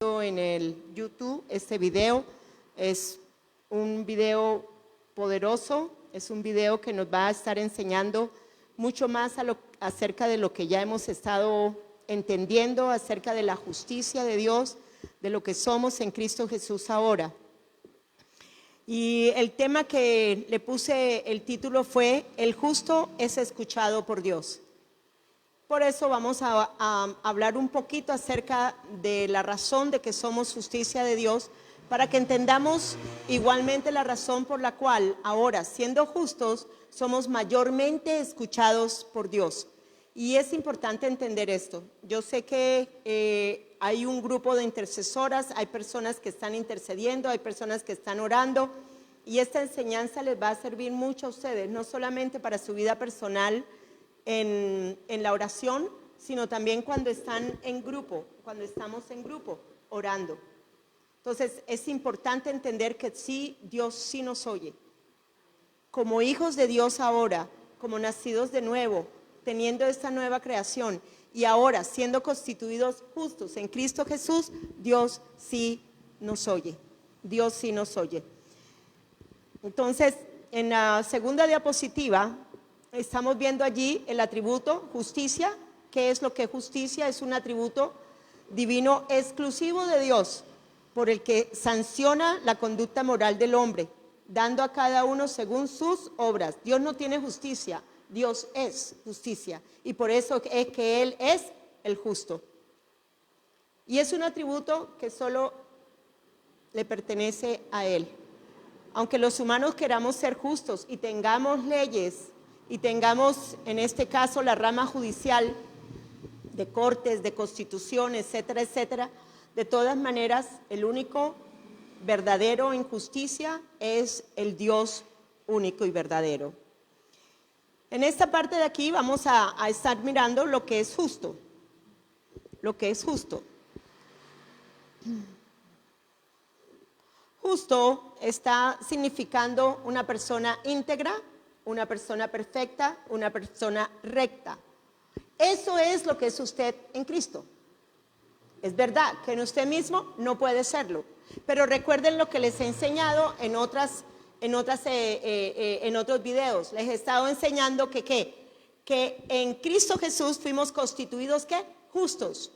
En el YouTube. Este video es un video poderoso, es un video que nos va a estar enseñando mucho más acerca de lo que ya hemos estado entendiendo, acerca de la justicia de Dios, de lo que somos en Cristo Jesús ahora. Y el tema que le puse el título fue: El justo es escuchado por Dios. Por eso vamos a hablar un poquito acerca de la razón de que somos justicia de Dios, para que entendamos igualmente la razón por la cual ahora, siendo justos, somos mayormente escuchados por Dios. Y es importante entender esto. Yo sé que hay un grupo de intercesoras, hay personas que están intercediendo, hay personas que están orando, y esta enseñanza les va a servir mucho a ustedes, no solamente para su vida personal, en la oración, sino también cuando están en grupo, cuando estamos en grupo orando. Entonces es importante entender que sí, Dios sí nos oye. Como hijos de Dios ahora, como nacidos de nuevo, teniendo esta nueva creación y ahora siendo constituidos justos en Cristo Jesús, Dios sí nos oye. Dios sí nos oye. Entonces, en la segunda diapositiva estamos viendo allí el atributo justicia. ¿Qué es lo que es justicia? Es un atributo divino exclusivo de Dios, por el que sanciona la conducta moral del hombre, dando a cada uno según sus obras. Dios no tiene justicia, Dios es justicia, y por eso es que Él es el justo. Y es un atributo que solo le pertenece a Él. Aunque los humanos queramos ser justos y tengamos leyes, y tengamos en este caso la rama judicial de cortes, de constitución, etcétera, etcétera, de todas maneras el único verdadero en justicia es el Dios único y verdadero. En esta parte de aquí vamos a estar mirando lo que es justo. Lo que es justo. Justo está significando una persona íntegra, una persona perfecta, una persona recta. Eso es lo que es usted en Cristo. Es verdad que en usted mismo no puede serlo, pero recuerden lo que les he enseñado en otros videos. Les he estado enseñando que en Cristo Jesús fuimos constituidos ¿qué? Justos.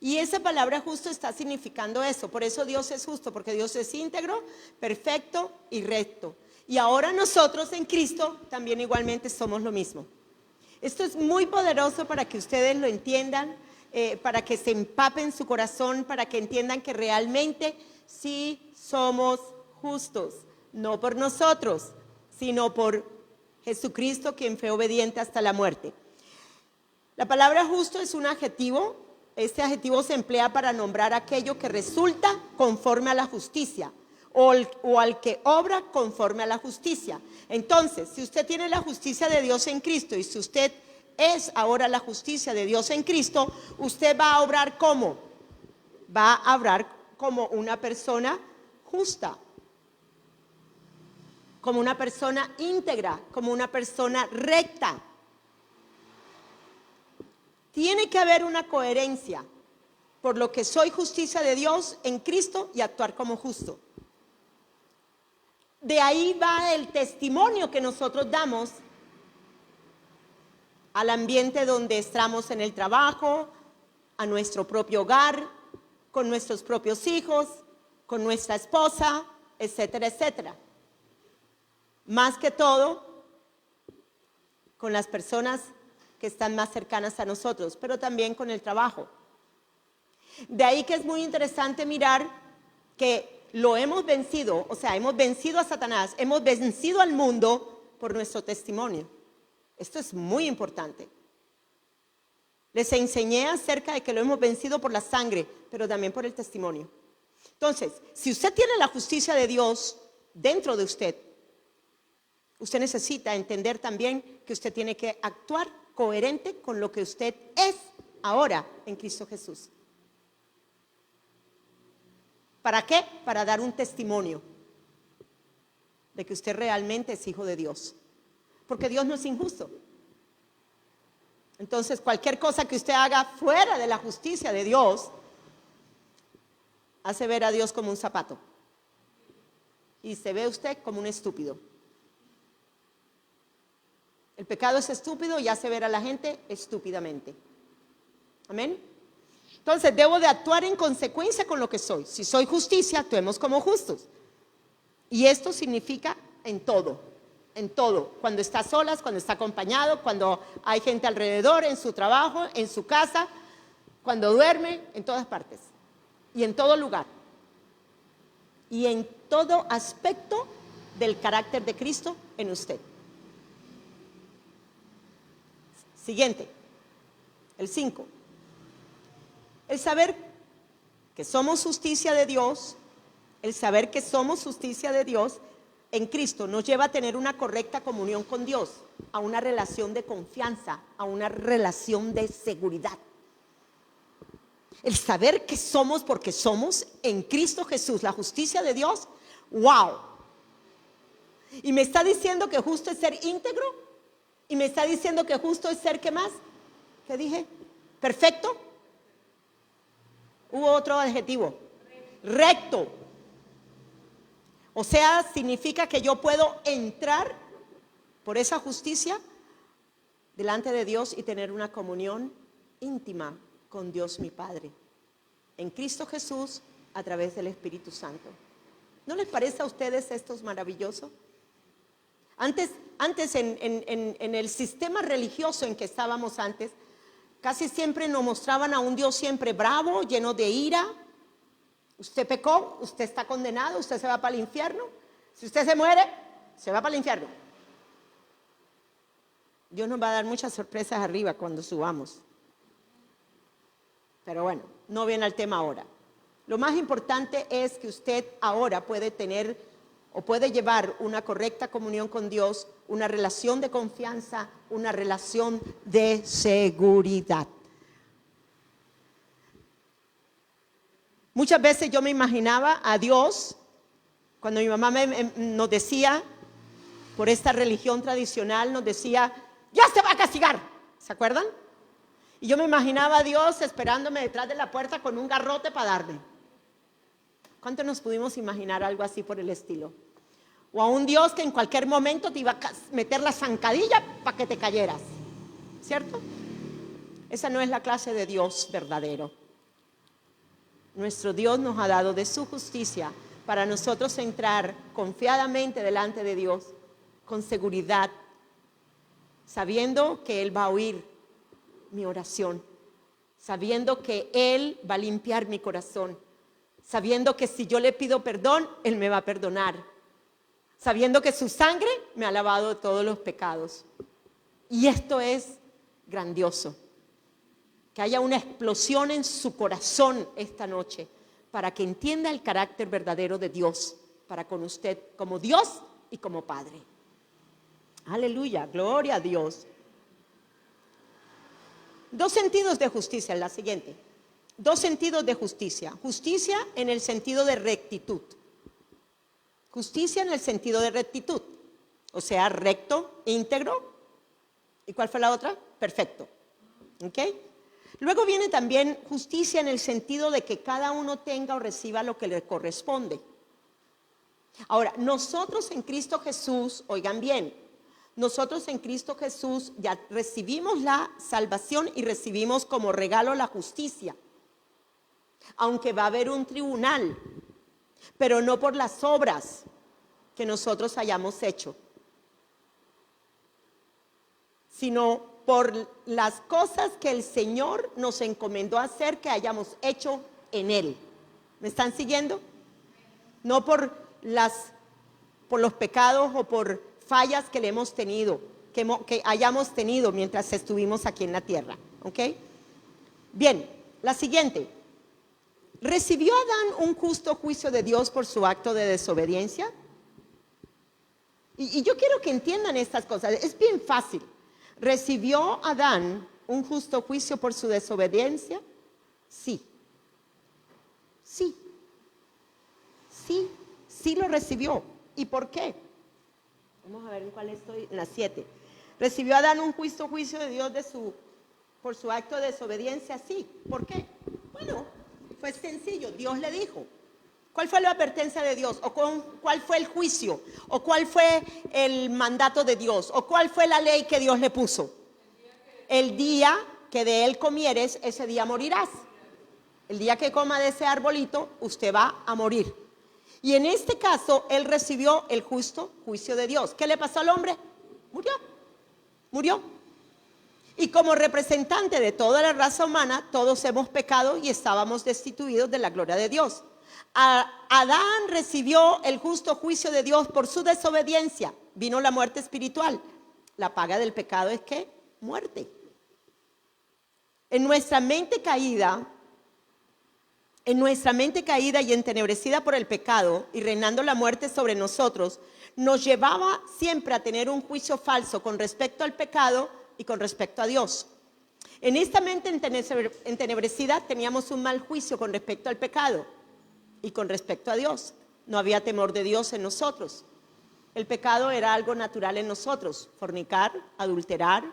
Y esa palabra justo está significando eso. Por eso Dios es justo, porque Dios es íntegro, perfecto y recto. Y ahora nosotros en Cristo también igualmente somos lo mismo. Esto es muy poderoso para que ustedes lo entiendan, para que se empapen su corazón, para que entiendan que realmente sí somos justos. No por nosotros, sino por Jesucristo, quien fue obediente hasta la muerte. La palabra justo es un adjetivo. Este adjetivo se emplea para nombrar aquello que resulta conforme a la justicia, o al que obra conforme a la justicia. Entonces, si usted tiene la justicia de Dios en Cristo, y si usted es ahora la justicia de Dios en Cristo, usted va a obrar ¿cómo? Va a obrar como una persona justa, como una persona íntegra, como una persona recta. Tiene que haber una coherencia, por lo que soy justicia de Dios en Cristo, y actuar como justo. De ahí va el testimonio que nosotros damos al ambiente donde estamos en el trabajo, a nuestro propio hogar, con nuestros propios hijos, con nuestra esposa, etcétera, etcétera. Más que todo, con las personas que están más cercanas a nosotros, pero también con el trabajo. De ahí que es muy interesante mirar que lo hemos vencido, o sea, hemos vencido a Satanás, hemos vencido al mundo por nuestro testimonio. Esto es muy importante. Les enseñé acerca de que lo hemos vencido por la sangre, pero también por el testimonio. Entonces, si usted tiene la justicia de Dios dentro de usted, usted necesita entender también que usted tiene que actuar coherente con lo que usted es ahora en Cristo Jesús. ¿Para qué? Para dar un testimonio de que usted realmente es hijo de Dios. Porque Dios no es injusto. Entonces, cualquier cosa que usted haga fuera de la justicia de Dios hace ver a Dios como un zapato. Y se ve usted como un estúpido. El pecado es estúpido y hace ver a la gente estúpidamente. Amén. Entonces debo de actuar en consecuencia con lo que soy. Si soy justicia, actuemos como justos. Y esto significa en todo, en todo. Cuando está solas, cuando está acompañado, cuando hay gente alrededor, en su trabajo, en su casa, cuando duerme, en todas partes. Y en todo lugar. Y en todo aspecto del carácter de Cristo en usted. Siguiente, el 5. El saber que somos justicia de Dios, el saber que somos justicia de Dios en Cristo nos lleva a tener una correcta comunión con Dios, a una relación de confianza, a una relación de seguridad. El saber que somos porque somos en Cristo Jesús, la justicia de Dios, ¡wow! Y me está diciendo que justo es ser íntegro, y me está diciendo que justo es ser, ¿qué más? ¿Qué dije? ¿Perfecto? Hubo otro adjetivo. Recto. O sea, significa que yo puedo entrar por esa justicia delante de Dios y tener una comunión íntima con Dios mi Padre. En Cristo Jesús, a través del Espíritu Santo. ¿No les parece a ustedes esto es maravilloso? Antes en el sistema religioso en que estábamos antes, casi siempre nos mostraban a un Dios siempre bravo, lleno de ira. Usted pecó, usted está condenado, usted se va para el infierno. Si usted se muere, se va para el infierno. Dios nos va a dar muchas sorpresas arriba cuando subamos. Pero bueno, no viene al tema ahora. Lo más importante es que usted ahora puede tener o puede llevar una correcta comunión con Dios, una relación de confianza, una relación de seguridad. Muchas veces yo me imaginaba a Dios, cuando mi mamá nos decía, por esta religión tradicional, nos decía, ya se va a castigar, ¿se acuerdan? Y yo me imaginaba a Dios esperándome detrás de la puerta con un garrote para darme. ¿Cuánto nos pudimos imaginar algo así por el estilo? O a un Dios que en cualquier momento te iba a meter la zancadilla para que te cayeras, ¿cierto? Esa no es la clase de Dios verdadero. Nuestro Dios nos ha dado de su justicia para nosotros entrar confiadamente delante de Dios, con seguridad, sabiendo que Él va a oír mi oración, sabiendo que Él va a limpiar mi corazón, sabiendo que si yo le pido perdón, Él me va a perdonar, sabiendo que su sangre me ha lavado de todos los pecados. Y esto es grandioso. Que haya una explosión en su corazón esta noche para que entienda el carácter verdadero de Dios para con usted como Dios y como Padre. Aleluya, gloria a Dios. 2 sentidos de justicia, la siguiente. 2 sentidos de justicia. Justicia en el sentido de rectitud. Justicia en el sentido de rectitud. O sea, recto, íntegro. ¿Y cuál fue la otra? Perfecto. ¿Ok? Luego viene también justicia en el sentido de que cada uno tenga o reciba lo que le corresponde. Ahora, nosotros en Cristo Jesús, oigan bien, nosotros en Cristo Jesús ya recibimos la salvación y recibimos como regalo la justicia. Aunque va a haber un tribunal, pero no por las obras que nosotros hayamos hecho, sino por las cosas que el Señor nos encomendó hacer, que hayamos hecho en Él. ¿Me están siguiendo? No por los pecados o por fallas que le hemos tenido, que hayamos tenido mientras estuvimos aquí en la tierra. ¿Ok? Bien, la siguiente. ¿Recibió Adán un justo juicio de Dios por su acto de desobediencia? Y yo quiero que entiendan estas cosas. Es bien fácil. ¿Recibió Adán un justo juicio por su desobediencia? Sí. Sí. Sí, sí lo recibió. ¿Y por qué? Vamos a ver en cuál estoy, en la 7. ¿Recibió Adán un juicio de Dios por su acto de desobediencia? Sí. ¿Por qué? Bueno, Fue sencillo, Dios le dijo. ¿Cuál fue la advertencia de Dios? ¿O cuál fue el juicio? ¿O cuál fue el mandato de Dios? ¿O cuál fue la ley que Dios le puso? El día que de él comieres, ese día morirás. El día que coma de ese arbolito, usted va a morir. Y en este caso, él recibió el justo juicio de Dios. ¿Qué le pasó al hombre? Murió. Y como representante de toda la raza humana, todos hemos pecado y estábamos destituidos de la gloria de Dios. Adán recibió el justo juicio de Dios por su desobediencia. Vino la muerte espiritual. La paga del pecado es ¿qué? Muerte. En nuestra mente caída y entenebrecida por el pecado y reinando la muerte sobre nosotros, nos llevaba siempre a tener un juicio falso con respecto al pecado y con respecto a Dios. En esta mente entenebrecida teníamos un mal juicio con respecto al pecado y con respecto a Dios. No había temor de Dios en nosotros. El pecado era algo natural en nosotros: fornicar, adulterar,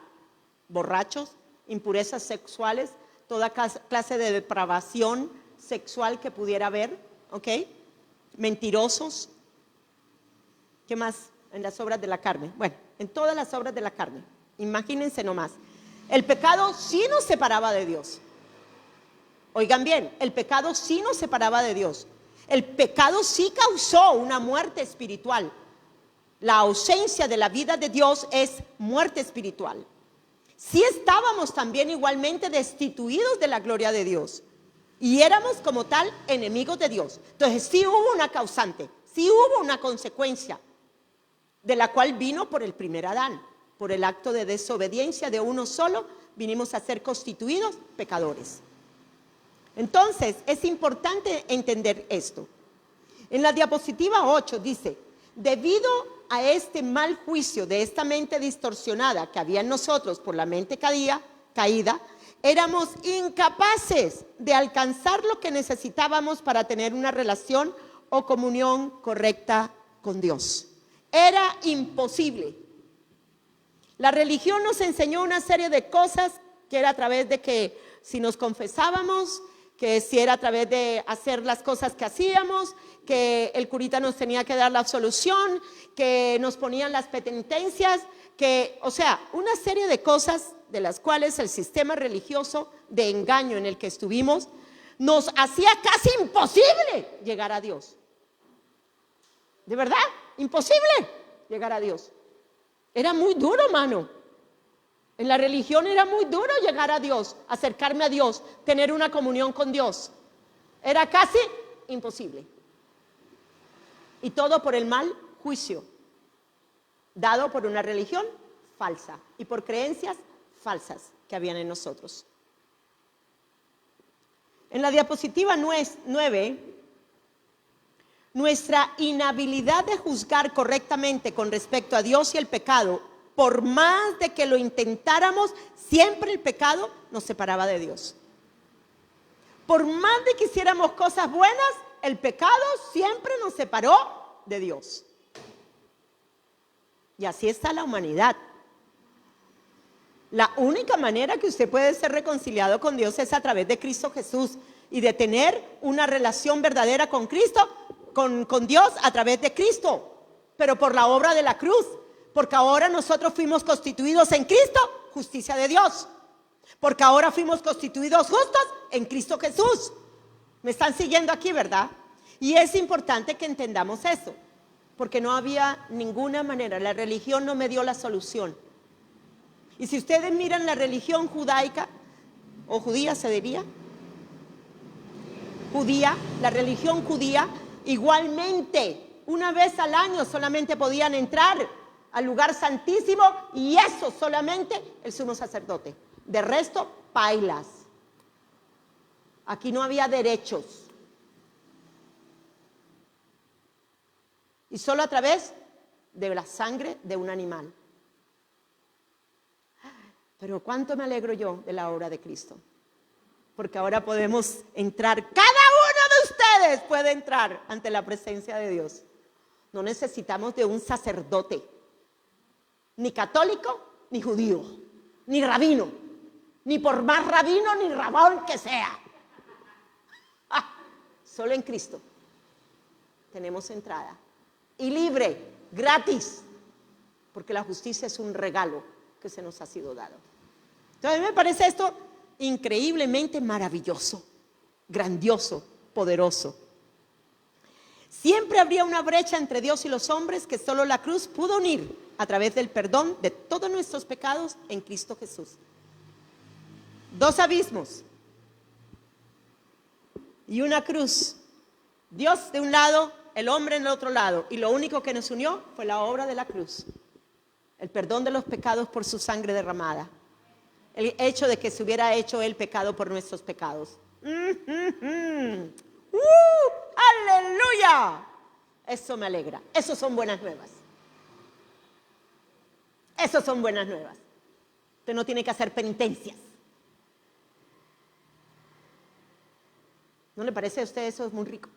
borrachos, impurezas sexuales, toda clase de depravación sexual que pudiera haber, ¿ok? Mentirosos. ¿Qué más? En las obras de la carne. Bueno, en todas las obras de la carne. Imagínense nomás. El pecado sí nos separaba de Dios. Oigan bien, el pecado sí nos separaba de Dios. El pecado sí causó una muerte espiritual. La ausencia de la vida de Dios es muerte espiritual. Sí estábamos también igualmente destituidos de la gloria de Dios. Y éramos como tal enemigos de Dios. Entonces sí hubo una causante, sí hubo una consecuencia, de la cual vino por el primer Adán. Por el acto de desobediencia de uno solo, vinimos a ser constituidos pecadores. Entonces, es importante entender esto. En la diapositiva 8 dice: debido a este mal juicio de esta mente distorsionada que había en nosotros por la mente caída, éramos incapaces de alcanzar lo que necesitábamos para tener una relación o comunión correcta con Dios. Era imposible. La religión nos enseñó una serie de cosas, que era a través de que si nos confesábamos, que si era a través de hacer las cosas que hacíamos, que el curita nos tenía que dar la absolución, que nos ponían las penitencias, o sea, una serie de cosas de las cuales el sistema religioso de engaño en el que estuvimos nos hacía casi imposible llegar a Dios. De verdad, imposible llegar a Dios. Era muy duro, mano. En la religión era muy duro llegar a Dios, acercarme a Dios, tener una comunión con Dios. Era casi imposible. Y todo por el mal juicio dado por una religión falsa y por creencias falsas que habían en nosotros. En la diapositiva 9, nuestra inhabilidad de juzgar correctamente con respecto a Dios y el pecado, por más de que lo intentáramos, siempre el pecado nos separaba de Dios. Por más de que hiciéramos cosas buenas, el pecado siempre nos separó de Dios. Y así está la humanidad. La única manera que usted puede ser reconciliado con Dios es a través de Cristo Jesús y de tener una relación verdadera con Cristo, con Dios a través de Cristo, pero por la obra de la cruz, porque ahora nosotros fuimos constituidos en Cristo, justicia de Dios, porque ahora fuimos constituidos justos en Cristo Jesús. ¿Me están siguiendo aquí, verdad? Y es importante que entendamos eso, porque no había ninguna manera, la religión no me dio la solución. Y si ustedes miran la religión judaica, o judía se diría, la religión judía, igualmente, una vez al año solamente podían entrar al lugar santísimo, y eso solamente el sumo sacerdote. De resto, pailas. Aquí no había derechos. Y solo a través de la sangre de un animal. Pero cuánto me alegro yo de la obra de Cristo, porque ahora podemos entrar, cada uno de ustedes puede entrar ante la presencia de Dios. No necesitamos de un sacerdote, ni católico, ni judío, ni rabino, ni por más rabino ni rabón que sea. Solo en Cristo tenemos entrada. Y libre, gratis, porque la justicia es un regalo que se nos ha sido dado. Entonces, a mí me parece esto increíblemente maravilloso, grandioso, poderoso. Siempre habría una brecha entre Dios y los hombres que solo la cruz pudo unir a través del perdón de todos nuestros pecados en Cristo Jesús. Dos abismos y una cruz. Dios de un lado, el hombre en el otro lado. Y lo único que nos unió fue la obra de la cruz. El perdón de los pecados por su sangre derramada. El hecho de que se hubiera hecho el pecado por nuestros pecados. ¡Aleluya! Eso me alegra. Eso son buenas nuevas. Eso son buenas nuevas. Usted no tiene que hacer penitencias. ¿No le parece a usted eso? Es muy rico.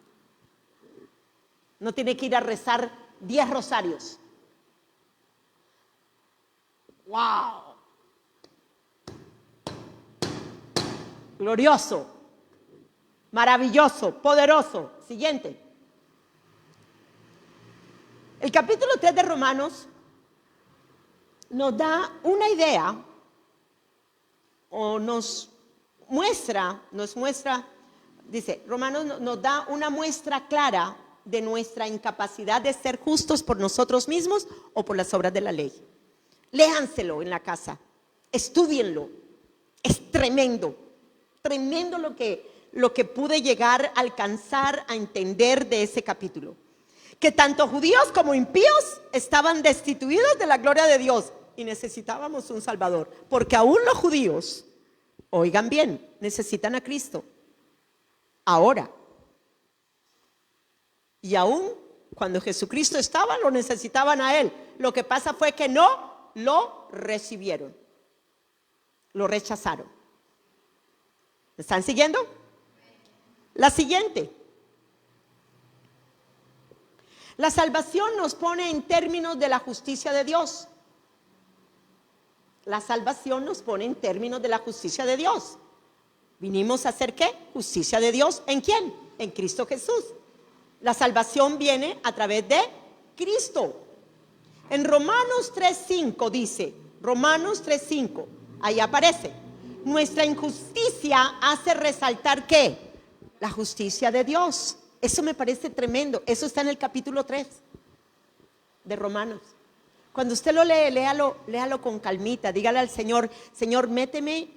No tiene que ir a rezar 10 rosarios. ¡Wow! Glorioso, maravilloso, poderoso. Siguiente. El capítulo 3 de Romanos nos da una idea o nos muestra, dice, Romanos nos da una muestra clara de nuestra incapacidad de ser justos por nosotros mismos o por las obras de la ley. Léanselo en la casa, estúdienlo, es tremendo. Tremendo lo que pude llegar a alcanzar a entender de ese capítulo. Que tanto judíos como impíos estaban destituidos de la gloria de Dios y necesitábamos un Salvador. Porque aún los judíos, oigan bien, necesitan a Cristo. Ahora. Y aún cuando Jesucristo estaba, lo necesitaban a Él. Lo que pasa fue que no lo recibieron. Lo rechazaron. ¿Me están siguiendo? La siguiente. La salvación nos pone en términos de la justicia de Dios. La salvación nos pone en términos de la justicia de Dios. ¿Vinimos a hacer qué? Justicia de Dios. ¿En quién? En Cristo Jesús. La salvación viene a través de Cristo. En Romanos 3:5 dice, Romanos 3:5, ahí aparece. Nuestra injusticia hace resaltar ¿qué? La justicia de Dios. Eso me parece tremendo. Eso está en el capítulo 3 de Romanos. Cuando usted lo lee, léalo con calmita. Dígale al Señor, Señor, méteme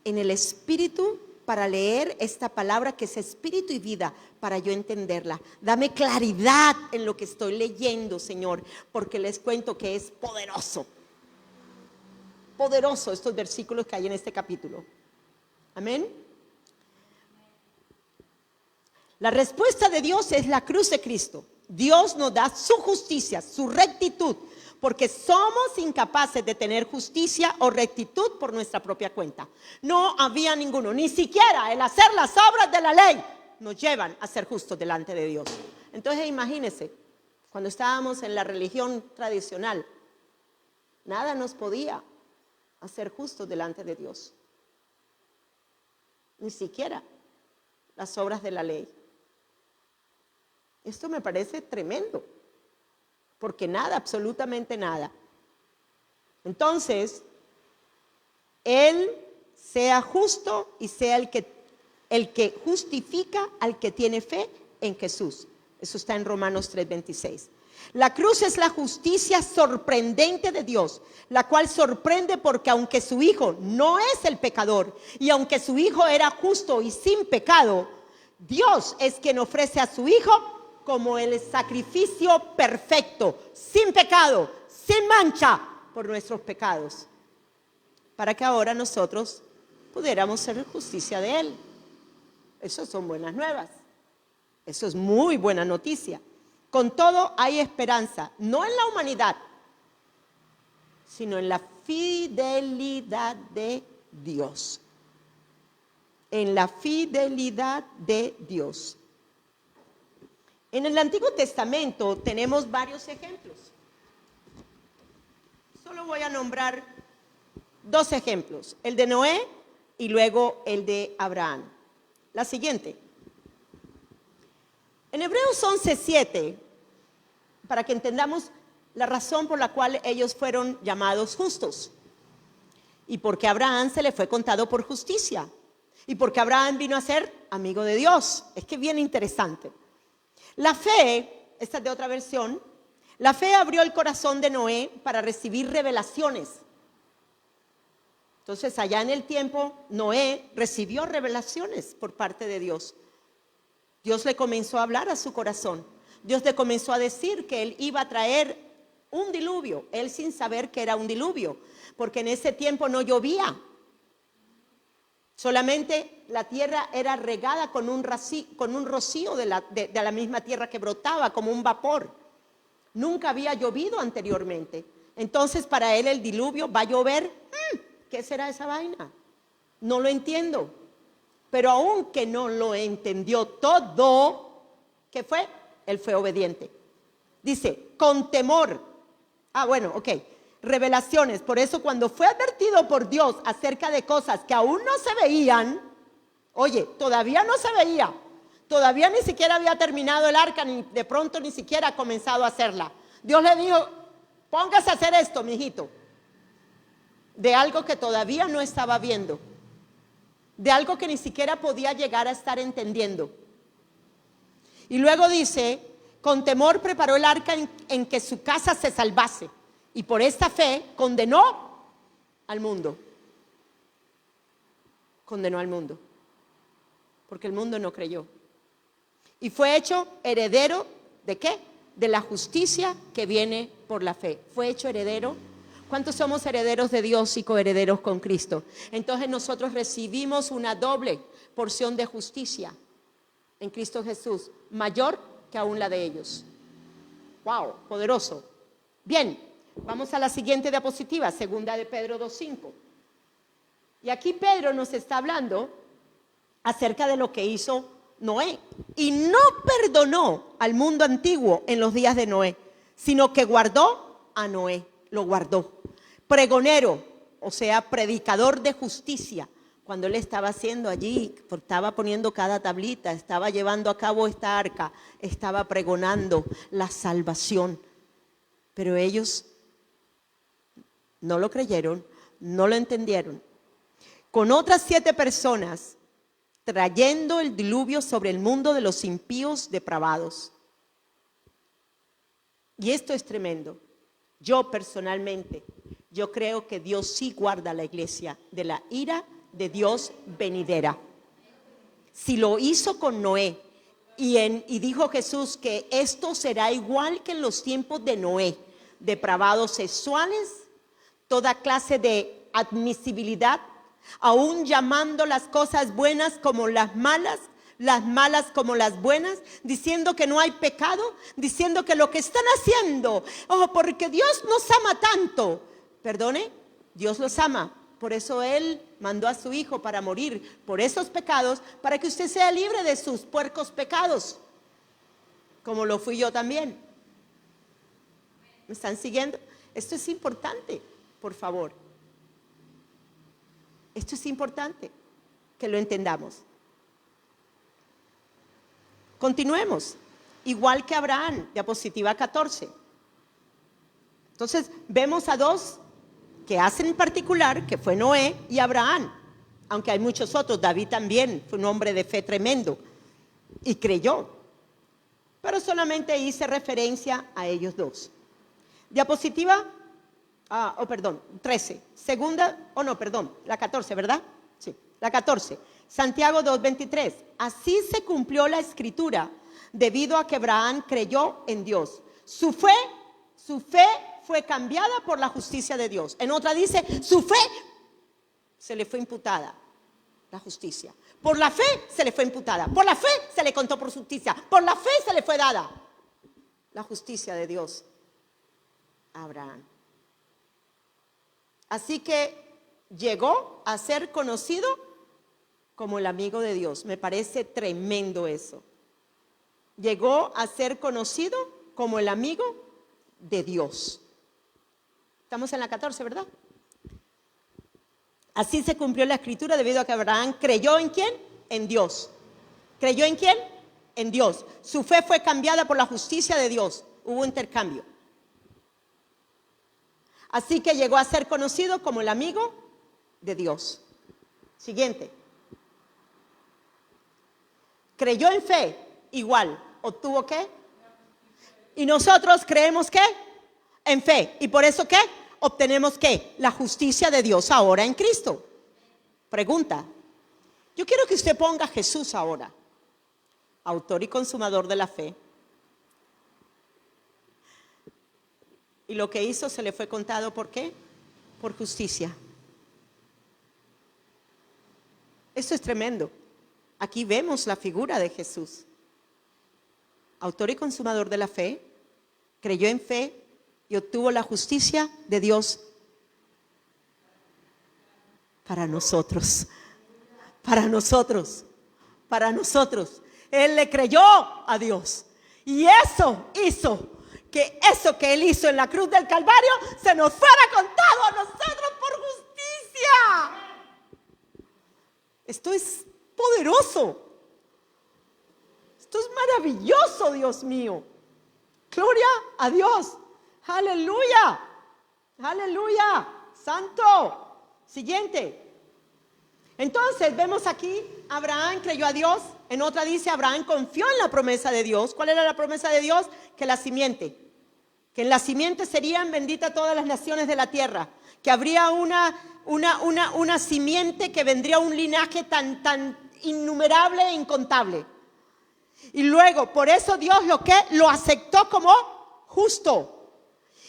en el espíritu para leer esta palabra que es espíritu y vida, para yo entenderla. Dame claridad en lo que estoy leyendo, Señor, porque les cuento que es poderoso. Poderoso estos versículos que hay en este capítulo. Amén. La respuesta de Dios es la cruz de Cristo. Dios nos da su justicia, su rectitud, porque somos incapaces de tener justicia o rectitud por nuestra propia cuenta. No había ninguno, ni siquiera el hacer las obras de la ley nos llevan a ser justos delante de Dios. Entonces imagínense, cuando estábamos en la religión tradicional, nada nos podía hacer justos delante de Dios. Ni siquiera las obras de la ley. Esto me parece tremendo, porque nada, absolutamente nada. Entonces, Él sea justo y sea el que justifica al que tiene fe en Jesús. Eso está en Romanos 3:26. La cruz es la justicia sorprendente de Dios, la cual sorprende porque aunque su Hijo no es el pecador y aunque su Hijo era justo y sin pecado, Dios es quien ofrece a su Hijo como el sacrificio perfecto, sin pecado, sin mancha, por nuestros pecados, para que ahora nosotros pudiéramos ser justicia de Él. Eso son buenas nuevas. Eso es muy buena noticia. Con todo hay esperanza, no en la humanidad, sino en la fidelidad de Dios. En la fidelidad de Dios. En el Antiguo Testamento tenemos varios ejemplos. Solo voy a nombrar 2 ejemplos, el de Noé y luego el de Abraham. La siguiente. En Hebreos 11:7, para que entendamos la razón por la cual ellos fueron llamados justos. Y porque a Abraham se le fue contado por justicia. Y porque Abraham vino a ser amigo de Dios. Es que bien interesante. La fe, esta es de otra versión, la fe abrió el corazón de Noé para recibir revelaciones. Entonces allá en el tiempo, Noé recibió revelaciones por parte de Dios. Dios le comenzó a hablar a su corazón. Dios le comenzó a decir que él iba a traer un diluvio, él sin saber que era un diluvio, porque en ese tiempo no llovía. Solamente la tierra era regada con un rocío de la misma tierra que brotaba como un vapor. Nunca había llovido anteriormente. Entonces para él el diluvio va a llover. ¿Qué será esa vaina? No lo entiendo. Pero aunque no lo entendió todo, ¿qué fue? Él fue obediente. Dice, con temor. Bueno, ok. Revelaciones. Por eso cuando fue advertido por Dios acerca de cosas que aún no se veían, oye, todavía no se veía, todavía ni siquiera había terminado el arca, ni de pronto ni siquiera ha comenzado a hacerla. Dios le dijo, póngase a hacer esto, mijito, de algo que todavía no estaba viendo, de algo que ni siquiera podía llegar a estar entendiendo. Y luego dice, con temor preparó el arca en que su casa se salvase. Y por esta fe condenó al mundo. Condenó al mundo. Porque el mundo no creyó. Y fue hecho heredero ¿de qué? De la justicia que viene por la fe. Fue hecho heredero. ¿Cuántos somos herederos de Dios y coherederos con Cristo? Entonces nosotros recibimos una doble porción de justicia en Cristo Jesús, mayor que aún la de ellos. ¡Wow! Poderoso. Bien. Vamos a la siguiente diapositiva, segunda de Pedro 2:5. Y aquí Pedro nos está hablando acerca de lo que hizo Noé. Y no perdonó al mundo antiguo en los días de Noé, sino que guardó a Noé, lo guardó. Pregonero, o sea, predicador de justicia. Cuando él estaba haciendo allí, estaba poniendo cada tablita, estaba llevando a cabo esta arca, estaba pregonando la salvación. Pero ellos no lo creyeron, no lo entendieron. Con otras 7 personas, trayendo el diluvio sobre el mundo de los impíos depravados. Y esto es tremendo. Yo personalmente, yo creo que Dios sí guarda a la iglesia de la ira de Dios venidera. Si lo hizo con Noé, y dijo Jesús que esto será igual que en los tiempos de Noé, depravados sexuales, toda clase de admisibilidad, aún llamando las cosas buenas como las malas como las buenas, diciendo que no hay pecado, diciendo que lo que están haciendo, porque Dios nos ama tanto. Perdone, Dios los ama, por eso Él mandó a su Hijo para morir por esos pecados, para que usted sea libre de sus puercos pecados, como lo fui yo también. ¿Me están siguiendo? Esto es importante. Por favor, esto es importante que lo entendamos. Continuemos, igual que Abraham, diapositiva 14. Entonces, vemos a 2 que hacen en particular, que fue Noé y Abraham, aunque hay muchos otros. David también fue un hombre de fe tremendo y creyó, pero solamente hice referencia a ellos 2. Diapositiva 13. La 14, ¿verdad? Sí, la 14. Santiago 2:23. Así se cumplió la escritura, debido a que Abraham creyó en Dios. Su fe fue cambiada por la justicia de Dios. En otra dice, su fe se le fue imputada, la justicia. Por la fe se le fue imputada. Por la fe se le contó por justicia. Por la fe se le fue dada la justicia de Dios a Abraham. Así que llegó a ser conocido como el amigo de Dios. Me parece tremendo eso. Llegó a ser conocido como el amigo de Dios. Estamos en la 14, ¿verdad? Así se cumplió la escritura debido a que Abraham creyó ¿en quién? En Dios. ¿Creyó en quién? en Dios. Su fe fue cambiada por la justicia de Dios. Hubo intercambio. Así que llegó a ser conocido como el amigo de Dios. Siguiente. Creyó en fe, igual. ¿Obtuvo qué? Y nosotros creemos ¿qué? En fe. ¿Y por eso qué? Obtenemos ¿qué? La justicia de Dios ahora en Cristo. Pregunta. Yo quiero que usted ponga a Jesús ahora, autor y consumador de la fe. Y lo que hizo se le fue contado, ¿por qué? Por justicia. Eso es tremendo. Aquí vemos la figura de Jesús. Autor y consumador de la fe, creyó en fe y obtuvo la justicia de Dios para nosotros. Para nosotros. Para nosotros. Él le creyó a Dios. Y eso hizo que eso que Él hizo en la cruz del Calvario se nos fuera contado a nosotros por justicia. Esto es poderoso. Esto es maravilloso, Dios mío. Gloria a Dios. Aleluya. Aleluya. Santo. Siguiente. Entonces vemos aquí, Abraham creyó a Dios. En otra dice, Abraham confió en la promesa de Dios. ¿Cuál era la promesa de Dios? Que la simiente. Que en la simiente serían benditas todas las naciones de la tierra. Que habría una simiente que vendría un linaje tan innumerable e incontable. Y luego, por eso Dios lo aceptó como justo.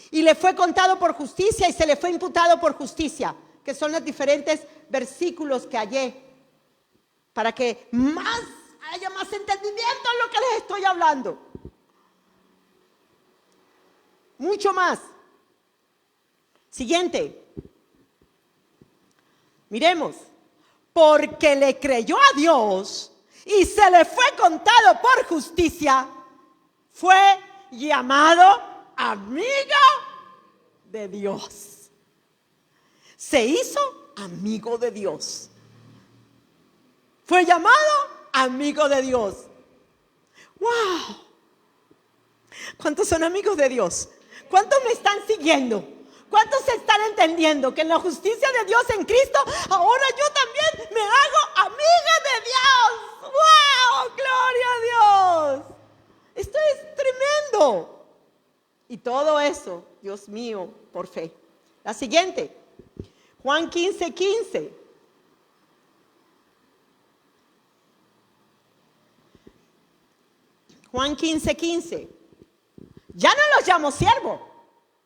Y le fue contado por justicia y se le fue imputado por justicia. Que son los diferentes versículos que hallé. Para que haya más entendimiento en lo que les estoy hablando. Mucho más. Siguiente. Miremos. Porque le creyó a Dios y se le fue contado por justicia, fue llamado amigo de Dios. Se hizo amigo de Dios. Fue llamado amigo de Dios. ¡Wow! ¿Cuántos son amigos de Dios? ¿Cuántos me están siguiendo? ¿Cuántos se están entendiendo que en la justicia de Dios en Cristo, ahora yo también me hago amiga de Dios? ¡Wow! ¡Gloria a Dios! Esto es tremendo. Y todo eso, Dios mío, por fe. La siguiente, Juan 15:15. Juan 15:15. Ya no los llamo siervo.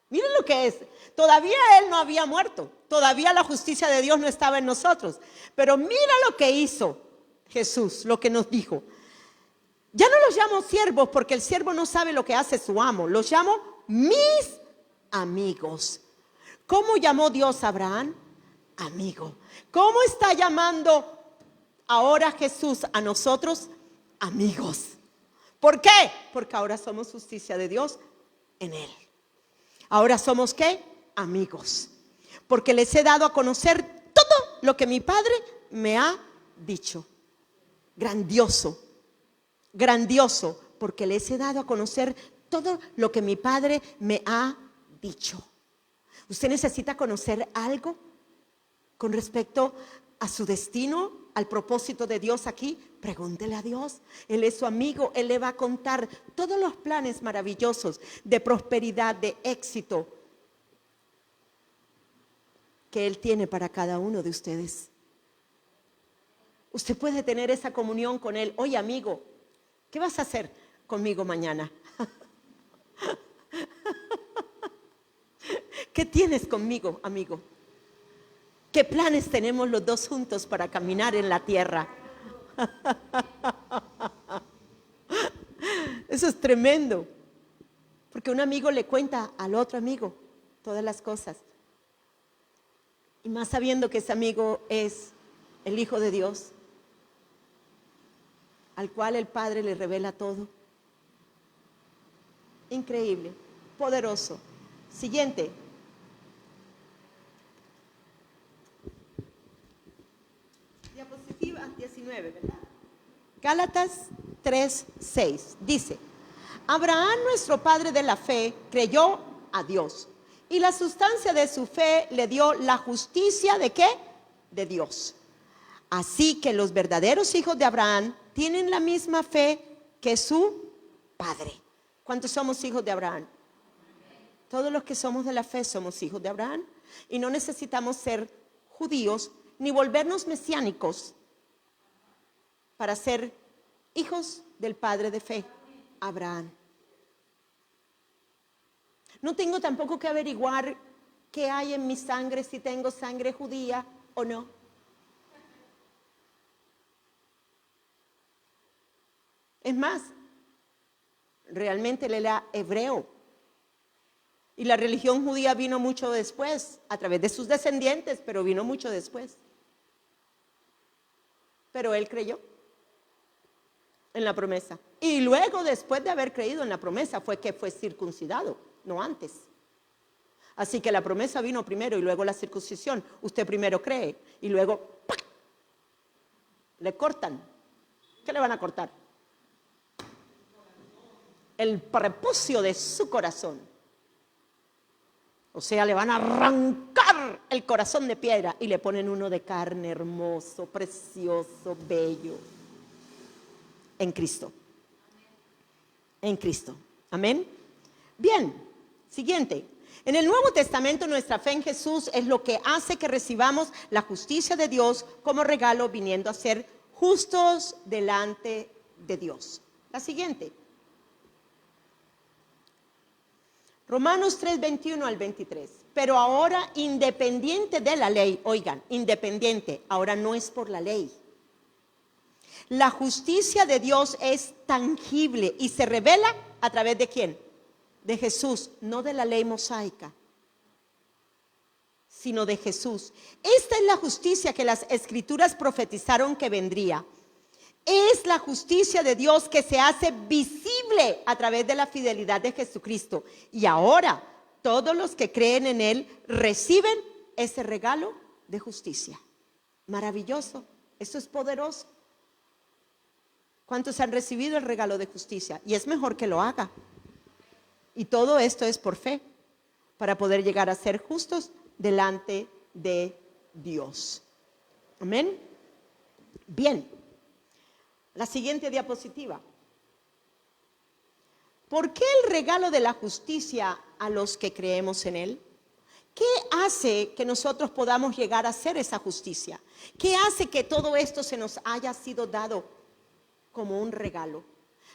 Miren lo que es. Todavía Él no había muerto. Todavía la justicia de Dios no estaba en nosotros. Pero mira lo que hizo Jesús, lo que nos dijo. Ya no los llamo siervos porque el siervo no sabe lo que hace su amo. Los llamo mis amigos. ¿Cómo llamó Dios a Abraham? Amigo. ¿Cómo está llamando ahora Jesús a nosotros? Amigos. ¿Por qué? Porque ahora somos justicia de Dios en Él. Ahora somos ¿qué? Amigos. Porque les he dado a conocer todo lo que mi Padre me ha dicho. Grandioso. Grandioso. Porque les he dado a conocer todo lo que mi Padre me ha dicho. ¿Usted necesita conocer algo con respecto a su destino, al propósito de Dios aquí? Pregúntele a Dios. Él es su amigo. Él le va a contar todos los planes maravillosos de prosperidad, de éxito que Él tiene para cada uno de ustedes. Usted puede tener esa comunión con Él. Oye, amigo, ¿qué vas a hacer conmigo mañana? ¿Qué tienes conmigo, amigo? ¿Qué planes tenemos los dos juntos para caminar en la tierra? Eso es tremendo. Porque un amigo le cuenta al otro amigo todas las cosas. Y más sabiendo que ese amigo es el Hijo de Dios, al cual el Padre le revela todo. Increíble, poderoso. Siguiente. Diapositiva 19, ¿verdad? Gálatas 3:6. Dice: Abraham, nuestro padre de la fe, creyó a Dios, y la sustancia de su fe le dio la justicia ¿de qué? De Dios. Así que los verdaderos hijos de Abraham tienen la misma fe que su padre. ¿Cuántos somos hijos de Abraham? Todos los que somos de la fe somos hijos de Abraham. Y no necesitamos ser judíos ni volvernos mesiánicos para ser hijos del padre de fe, Abraham. No tengo tampoco que averiguar qué hay en mi sangre, si tengo sangre judía o no. Es más, realmente él era hebreo. Y la religión judía vino mucho después, a través de sus descendientes, pero vino mucho después. Pero él creyó en la promesa. Y luego, después de haber creído en la promesa, fue que fue circuncidado, no antes. Así que la promesa vino primero y luego la circuncisión. Usted primero cree y luego ¡pac!, le cortan. ¿Qué le van a cortar? El prepucio de su corazón. O sea, le van a arrancar el corazón de piedra y le ponen uno de carne, hermoso, precioso, bello. En Cristo. En Cristo. Amén. Bien, siguiente. En el Nuevo Testamento nuestra fe en Jesús es lo que hace que recibamos la justicia de Dios como regalo, viniendo a ser justos delante de Dios. La siguiente. Romanos 3, 21 al 23. Pero ahora, independiente de la ley, oigan, independiente, ahora no es por la ley. La justicia de Dios es tangible y se revela a través de ¿quién? De Jesús, no de la ley mosaica, sino de Jesús. Esta es la justicia que las Escrituras profetizaron que vendría. Es la justicia de Dios que se hace visible a través de la fidelidad de Jesucristo. Y ahora todos los que creen en Él reciben ese regalo de justicia. Maravilloso, eso es poderoso. ¿Cuántos han recibido el regalo de justicia? Y es mejor que lo haga. Y todo esto es por fe, para poder llegar a ser justos delante de Dios. Amén. Bien. La siguiente diapositiva. ¿Por qué el regalo de la justicia a los que creemos en Él? ¿Qué hace que nosotros podamos llegar a hacer esa justicia? ¿Qué hace que todo esto se nos haya sido dado como un regalo?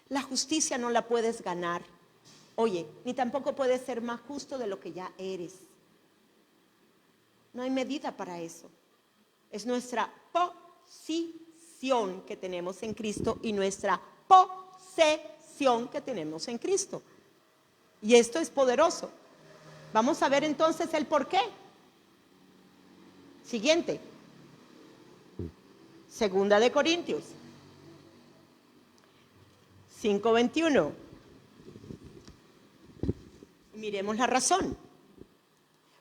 La justicia no la puedes ganar. Oye, ni tampoco puedes ser más justo de lo que ya eres. No hay medida para eso. Es nuestra posición que tenemos en Cristo y nuestra posesión que tenemos en Cristo. Y esto es poderoso. Vamos a ver entonces el por qué. Siguiente. Segunda de Corintios 5:21. Miremos la razón.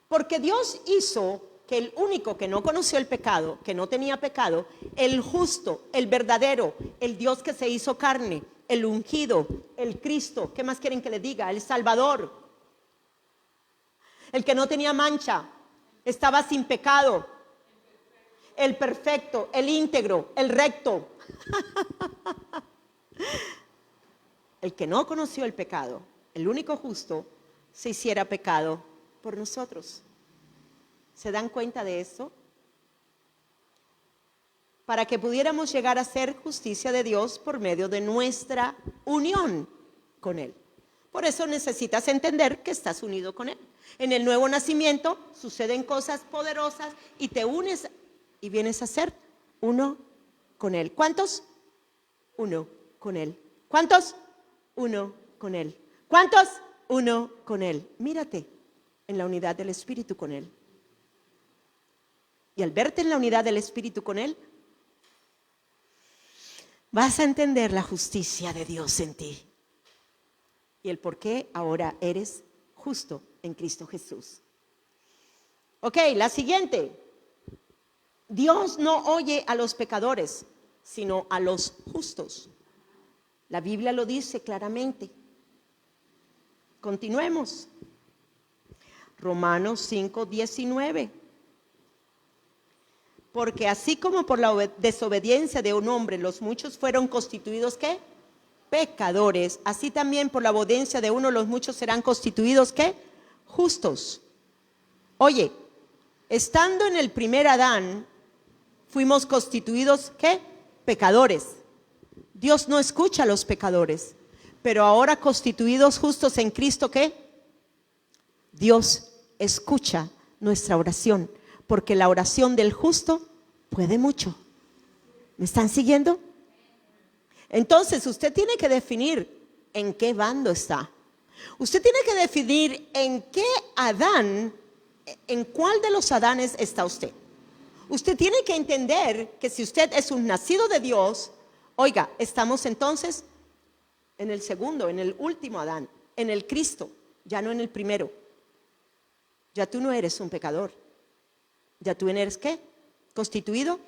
Porque Dios hizo que el único que no conoció el pecado, que no tenía pecado, el justo, el verdadero, el Dios que se hizo carne, el ungido, el Cristo, ¿qué más quieren que le diga? El Salvador, el que no tenía mancha, estaba sin pecado, el perfecto, el íntegro, el recto, el que no conoció el pecado, el único justo, se hiciera pecado por nosotros. ¿Se dan cuenta de eso? Para que pudiéramos llegar a ser justicia de Dios por medio de nuestra unión con Él. Por eso necesitas entender que estás unido con Él. En el nuevo nacimiento suceden cosas poderosas y te unes y vienes a ser uno con Él. ¿Cuántos? Uno con Él. ¿Cuántos? Uno con Él. ¿Cuántos? Uno con Él. Mírate en la unidad del Espíritu con Él. Y al verte en la unidad del Espíritu con Él, vas a entender la justicia de Dios en ti. Y el por qué ahora eres justo en Cristo Jesús. Ok, la siguiente. Dios no oye a los pecadores, sino a los justos. La Biblia lo dice claramente. Continuemos. Romanos 5:19. Porque así como por la desobediencia de un hombre los muchos fueron constituidos, ¿qué? Pecadores. Así también por la obediencia de uno los muchos serán constituidos, ¿qué? Justos. Oye, estando en el primer Adán, fuimos constituidos, ¿qué? Pecadores. Dios no escucha a los pecadores, pero ahora constituidos justos en Cristo, ¿qué? Dios escucha nuestra oración, porque la oración del justo puede mucho. ¿Me están siguiendo? Entonces usted tiene que definir en qué bando está. Usted tiene que definir en qué Adán, en cuál de los Adanes está usted. Usted tiene que entender que si usted es un nacido de Dios, oiga, estamos entonces en el segundo, en el último Adán, en el Cristo, ya no en el primero. Ya tú no eres un pecador. Ya tú eres ¿qué? Constituido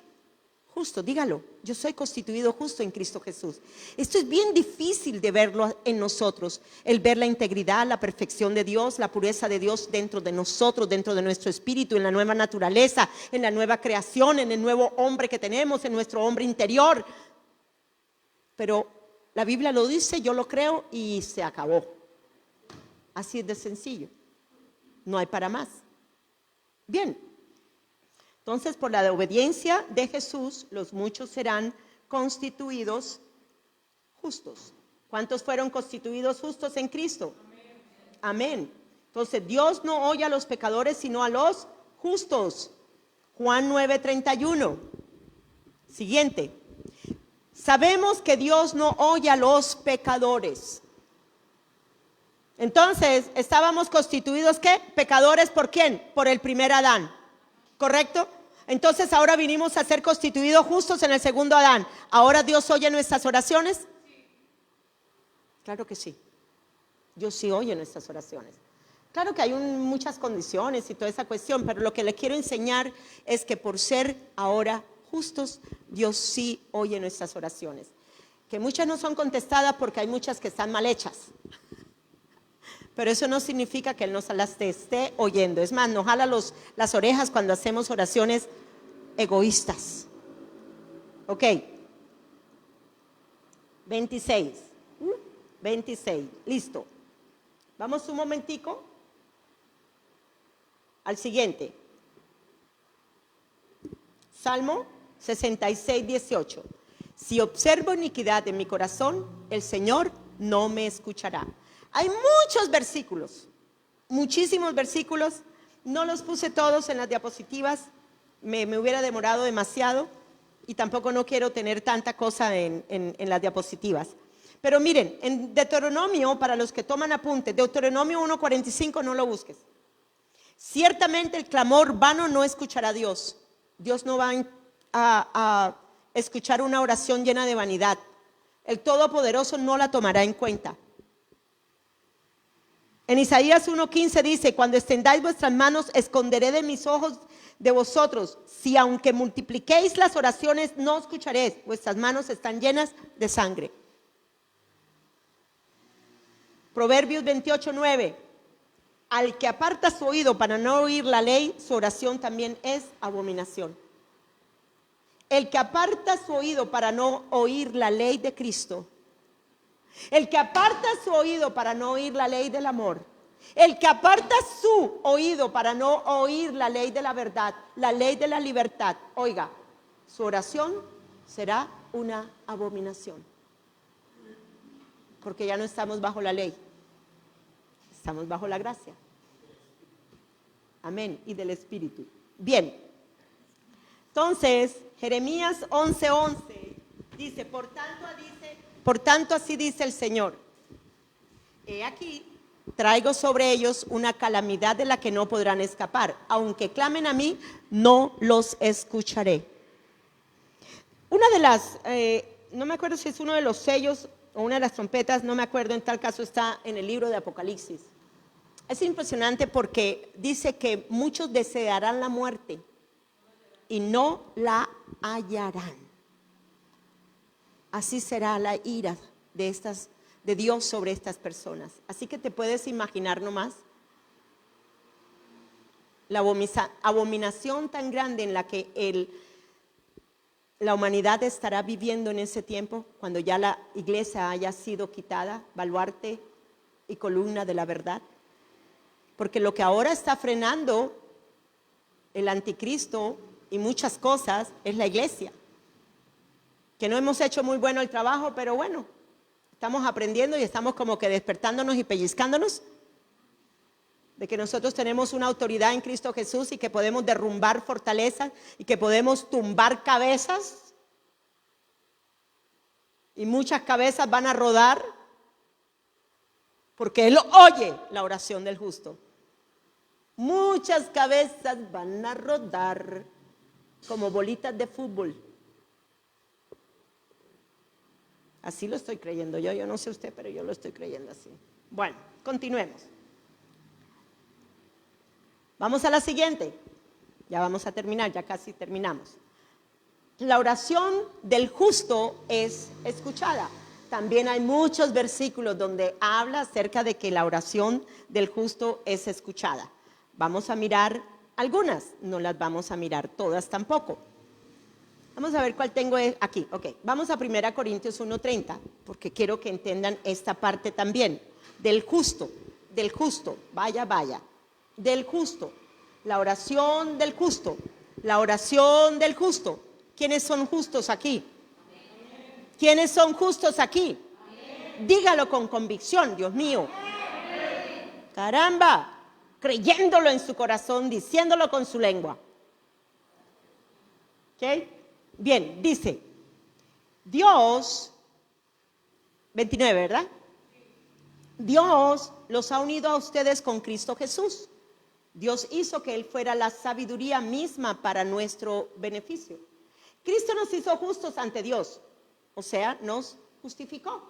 justo, dígalo, yo soy constituido justo en Cristo Jesús. Esto es bien difícil de verlo en nosotros, el ver la integridad, la perfección de Dios, la pureza de Dios dentro de nosotros, dentro de nuestro espíritu, en la nueva naturaleza, en la nueva creación, en el nuevo hombre que tenemos, en nuestro hombre interior. Pero la Biblia lo dice, yo lo creo y se acabó. Así es de sencillo, no hay para más. Bien. Entonces, por la obediencia de Jesús, los muchos serán constituidos justos. ¿Cuántos fueron constituidos justos en Cristo? Amén. Entonces, Dios no oye a los pecadores, sino a los justos. Juan 9:31. Siguiente. Sabemos que Dios no oye a los pecadores. Entonces, estábamos constituidos, ¿qué? Pecadores, ¿por quién? Por el primer Adán. ¿Correcto? Entonces ahora vinimos a ser constituidos justos en el segundo Adán. ¿Ahora Dios oye nuestras oraciones? Sí. Claro que sí. Dios sí oye nuestras oraciones. Claro que hay muchas condiciones y toda esa cuestión, pero lo que le quiero enseñar es que por ser ahora justos, Dios sí oye nuestras oraciones. Que muchas no son contestadas porque hay muchas que están mal hechas. Pero eso no significa que Él nos las esté oyendo. Es más, nos jala las orejas cuando hacemos oraciones egoístas. Ok. 26. 26. Listo. Vamos un momentico al siguiente. Salmo 66, 18. Si observo iniquidad en mi corazón, el Señor no me escuchará. Hay muchos versículos, muchísimos versículos, no los puse todos en las diapositivas, me hubiera demorado demasiado y tampoco no quiero tener tanta cosa en las diapositivas. Pero miren, en Deuteronomio, para los que toman apuntes, Deuteronomio 1:45, no lo busques. Ciertamente el clamor vano no escuchará a Dios. Dios no va a escuchar una oración llena de vanidad. El Todopoderoso no la tomará en cuenta. En Isaías 1:15 dice, cuando extendáis vuestras manos, esconderé de mis ojos de vosotros. Si aunque multipliquéis las oraciones, no escucharéis, vuestras manos están llenas de sangre. Proverbios 28:9. Al que aparta su oído para no oír la ley, su oración también es abominación. El que aparta su oído para no oír la ley de Cristo, el que aparta su oído para no oír la ley del amor, el que aparta su oído para no oír la ley de la verdad, la ley de la libertad, oiga, su oración será una abominación. Porque ya no estamos bajo la ley, estamos bajo la gracia. Amén. Y del Espíritu. Bien. Entonces, Jeremías 11:11 dice, por tanto así dice el Señor, he aquí, traigo sobre ellos una calamidad de la que no podrán escapar. Aunque clamen a mí, no los escucharé. Una de las, no me acuerdo si es uno de los sellos o una de las trompetas, no me acuerdo, en tal caso está en el libro de Apocalipsis. Es impresionante porque dice que muchos desearán la muerte y no la hallarán. Así será la ira de Dios sobre estas personas. Así que te puedes imaginar nomás la abominación tan grande en la que la humanidad estará viviendo en ese tiempo, cuando ya la iglesia haya sido quitada, baluarte y columna de la verdad. Porque lo que ahora está frenando el anticristo y muchas cosas es la iglesia. Que no hemos hecho muy bueno el trabajo, pero bueno, estamos aprendiendo y estamos como que despertándonos y pellizcándonos de que nosotros tenemos una autoridad en Cristo Jesús y que podemos derrumbar fortalezas y que podemos tumbar cabezas, y muchas cabezas van a rodar porque Él oye la oración del justo. Muchas cabezas van a rodar como bolitas de fútbol. Así lo estoy creyendo yo no sé usted, pero yo lo estoy creyendo así. Bueno, continuemos. Vamos a la siguiente. Ya vamos a terminar, ya casi terminamos. La oración del justo es escuchada. También hay muchos versículos donde habla acerca de que la oración del justo es escuchada. Vamos a mirar algunas, no las vamos a mirar todas tampoco. Vamos a ver cuál tengo aquí. Ok, vamos a 1 Corintios 1:30, porque quiero que entiendan esta parte también. Del justo, vaya, del justo, la oración del justo, la oración del justo. ¿Quiénes son justos aquí? ¿Quiénes son justos aquí? Dígalo con convicción, Dios mío. Caramba, creyéndolo en su corazón, diciéndolo con su lengua. ¿Ok? Bien, dice, Dios, 29, ¿verdad? Dios los ha unido a ustedes con Cristo Jesús. Dios hizo que Él fuera la sabiduría misma para nuestro beneficio. Cristo nos hizo justos ante Dios, o sea, nos justificó.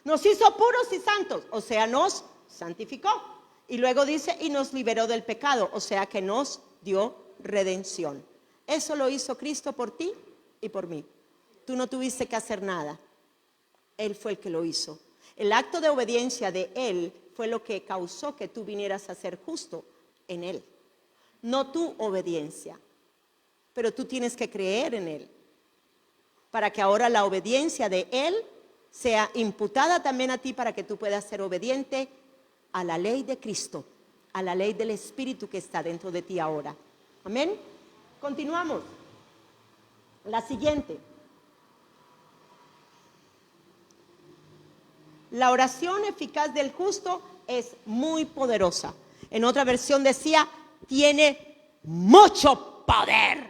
Nos hizo puros y santos, o sea, nos santificó. Y luego dice, y nos liberó del pecado, o sea, que nos dio redención. Eso lo hizo Cristo por ti y por mí. Tú no tuviste que hacer nada. Él fue el que lo hizo. El acto de obediencia de Él fue lo que causó que tú vinieras a ser justo en Él. No tu obediencia, pero tú tienes que creer en Él, para que ahora la obediencia de Él sea imputada también a ti, para que tú puedas ser obediente a la ley de Cristo, a la ley del Espíritu que está dentro de ti ahora. Amén. Continuamos. La siguiente. La oración eficaz del justo es muy poderosa. En otra versión decía, tiene mucho poder.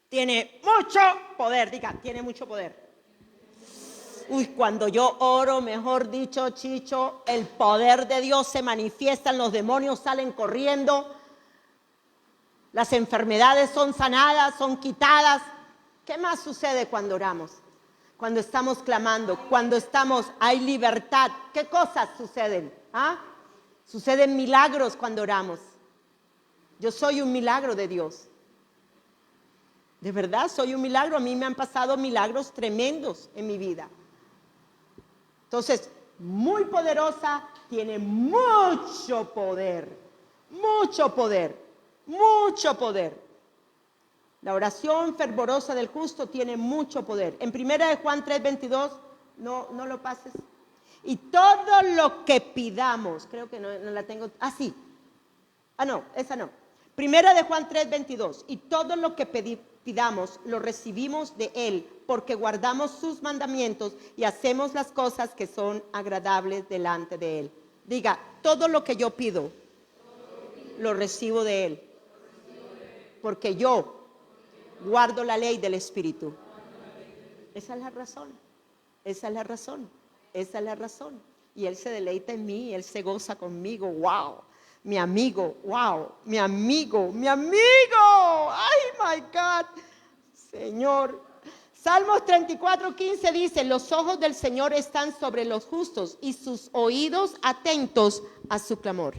Tiene mucho poder. Diga, tiene mucho poder. Uy, cuando yo oro, mejor dicho, Chicho, el poder de Dios se manifiesta, los demonios salen corriendo, las enfermedades son sanadas, son quitadas. ¿Qué más sucede cuando oramos? Cuando estamos clamando, cuando hay libertad. ¿Qué cosas suceden? Suceden milagros cuando oramos. Yo soy un milagro de Dios. De verdad, soy un milagro. A mí me han pasado milagros tremendos en mi vida. Entonces, muy poderosa, tiene mucho poder, mucho poder, mucho poder. La oración fervorosa del justo tiene mucho poder. En 1 Juan 3:22, no lo pases. Y todo lo que pidamos, creo que no la tengo, sí. No, esa no. 1 Juan 3:22, y todo lo que pidamos lo recibimos de Él, porque guardamos sus mandamientos y hacemos las cosas que son agradables delante de Él. Diga, todo lo que yo pido, lo recibo de Él, porque yo guardo la ley del Espíritu. Esa es la razón, esa es la razón, esa es la razón. Y Él se deleita en mí, Él se goza conmigo. ¡Wow! Mi amigo, wow, mi amigo, ¡ay, my God! Señor. Salmos 34:15 dice, los ojos del Señor están sobre los justos y sus oídos atentos a su clamor.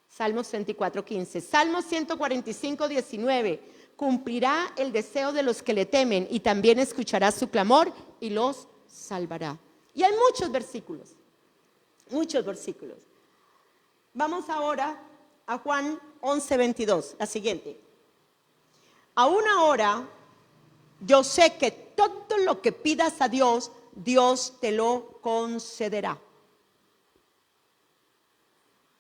Salmos 34:15. Salmos 145:19. cumplirá el deseo de los que le temen y también escuchará su clamor y los salvará. Y hay muchos versículos, muchos versículos. Vamos ahora a Juan 11:22, la siguiente. Aún ahora yo sé que todo lo que pidas a Dios, Dios te lo concederá.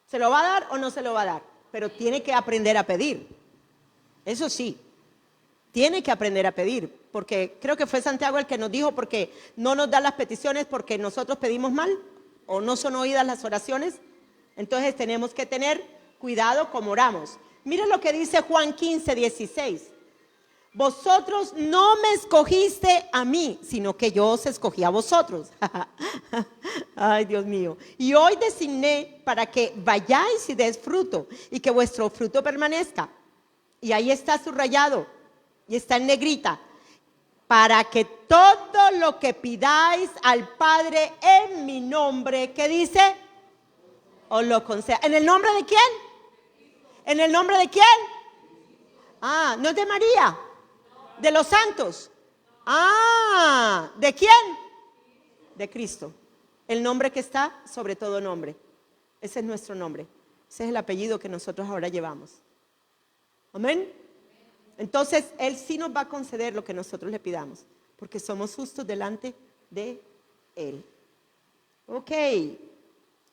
¿Se lo va a dar o no se lo va a dar? Pero tiene que aprender a pedir. Eso sí, tiene que aprender a pedir, porque creo que fue Santiago el que nos dijo, porque no nos da las peticiones porque nosotros pedimos mal o no son oídas las oraciones. Entonces tenemos que tener cuidado como oramos. Miren lo que dice Juan 15:16. Vosotros no me escogiste a mí, sino que yo os escogí a vosotros. Ay, Dios mío. Y hoy designé para que vayáis y des fruto y que vuestro fruto permanezca. Y ahí está subrayado y está en negrita. Para que todo lo que pidáis al Padre en mi nombre, ¿qué dice? Os lo conceda. ¿En el nombre de quién? ¿En el nombre de quién? Ah, no es de María. ¿De los santos? Ah, ¿de quién? De Cristo. El nombre que está sobre todo nombre. Ese es nuestro nombre. Ese es el apellido que nosotros ahora llevamos. Amén. Entonces, Él sí nos va a conceder lo que nosotros le pidamos, porque somos justos delante de Él. Ok.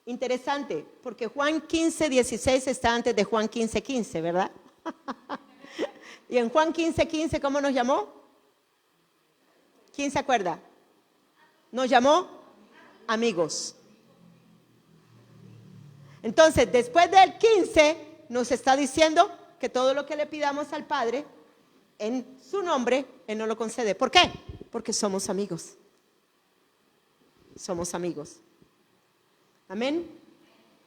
Interesante, porque Juan 15:16 está antes de Juan 15:15, ¿verdad? Y en Juan 15:15, ¿cómo nos llamó? ¿Quién se acuerda? Nos llamó amigos. Entonces, después del 15, nos está diciendo que todo lo que le pidamos al Padre, en su nombre, Él nos lo concede. ¿Por qué? Porque somos amigos. Somos amigos. Amén.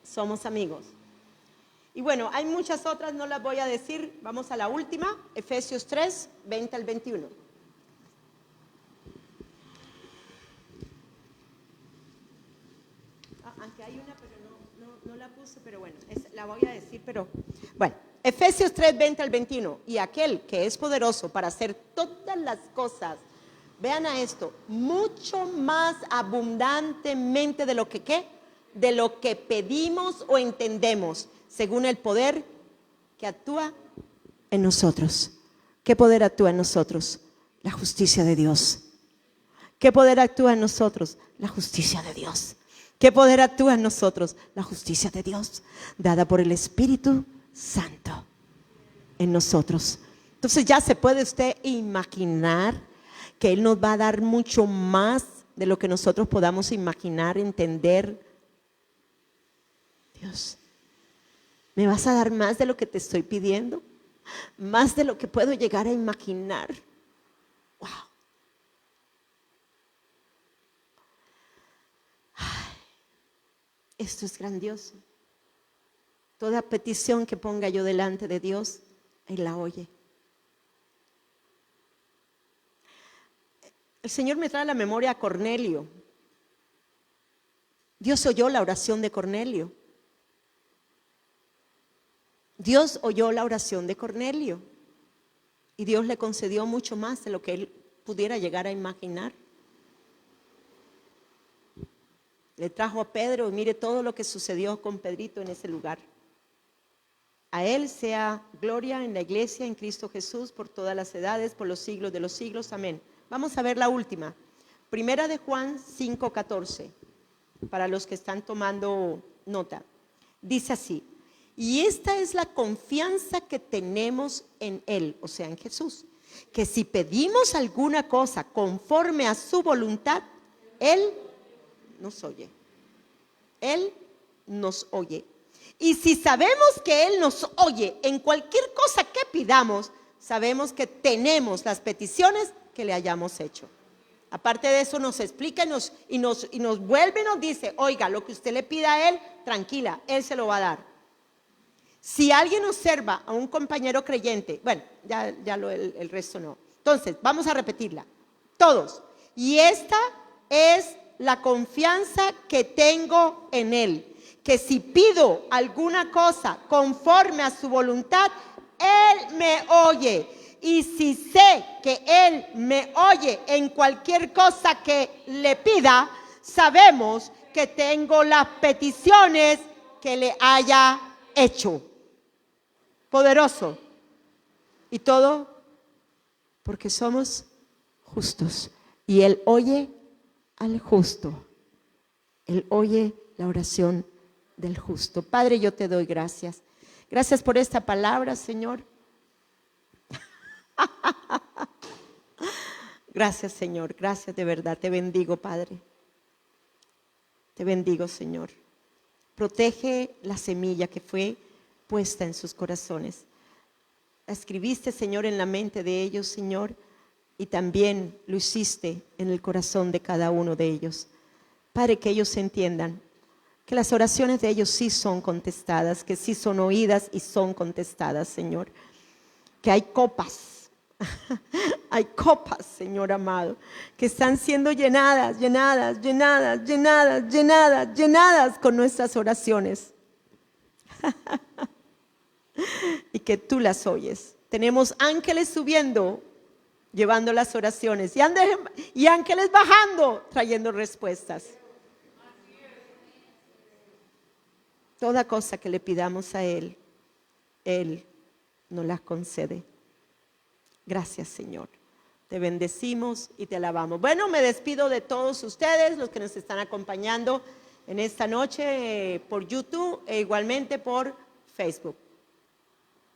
Somos amigos. Y bueno, hay muchas otras, no las voy a decir. Vamos a la última, Efesios 3:20-21. Aunque hay una, pero no la puse, pero bueno, la voy a decir, pero bueno. Efesios 3:20-21. Y aquel que es poderoso para hacer todas las cosas, vean a esto, mucho más abundantemente de lo que ¿qué? De lo que pedimos o entendemos, según el poder que actúa en nosotros. ¿Qué poder actúa en nosotros? La justicia de Dios. ¿Qué poder actúa en nosotros? La justicia de Dios. ¿Qué poder actúa en nosotros? La justicia de Dios, dada por el Espíritu Santo en nosotros. Entonces ya se puede usted imaginar que Él nos va a dar mucho más de lo que nosotros podamos imaginar, entender. Dios, ¿me vas a dar más de lo que te estoy pidiendo? Más de lo que puedo llegar a imaginar. Wow. Ay, esto es grandioso. Toda petición que ponga yo delante de Dios, Él la oye. El Señor me trae a la memoria a Cornelio. Dios oyó la oración de Cornelio. Dios oyó la oración de Cornelio y Dios le concedió mucho más de lo que él pudiera llegar a imaginar. Le trajo a Pedro y mire todo lo que sucedió con Pedrito en ese lugar. A Él sea gloria en la iglesia, en Cristo Jesús, por todas las edades, por los siglos de los siglos. Amén. Vamos a ver la última. Primera de Juan 5:14, para los que están tomando nota. Dice así: y esta es la confianza que tenemos en Él, o sea, en Jesús, que si pedimos alguna cosa conforme a su voluntad, Él nos oye. Él nos oye. Y si sabemos que Él nos oye en cualquier cosa que pidamos, sabemos que tenemos las peticiones que le hayamos hecho. Aparte de eso nos explica y nos vuelve y nos dice: oiga, lo que usted le pida a Él, tranquila, Él se lo va a dar. Si alguien observa a un compañero creyente, bueno, el resto no. Entonces, vamos a repetirla, todos. Y esta es la confianza que tengo en Él, que si pido alguna cosa conforme a su voluntad, Él me oye. Y si sé que Él me oye en cualquier cosa que le pida, sabemos que tengo las peticiones que le haya hecho. Poderoso. Y todo porque somos justos. Y Él oye al justo. Él oye la oración del justo. Padre, yo te doy gracias. Gracias por esta palabra, Señor. Gracias, Señor. Gracias de verdad. Te bendigo, Padre. Te bendigo, Señor. Protege la semilla que fue puesta en sus corazones. La escribiste, Señor, en la mente de ellos, Señor, y también lo hiciste en el corazón de cada uno de ellos. Padre, que ellos entiendan que las oraciones de ellos sí son contestadas, que sí son oídas y son contestadas, Señor. Que hay copas. Hay copas, Señor amado, que están siendo llenadas con nuestras oraciones. Y que tú las oyes. Tenemos ángeles subiendo, llevando las oraciones, y ángeles bajando, trayendo respuestas. Toda cosa que le pidamos a Él, Él nos las concede. Gracias, Señor. Te bendecimos y te alabamos. Bueno, me despido de todos ustedes, los que nos están acompañando en esta noche por YouTube e igualmente por Facebook.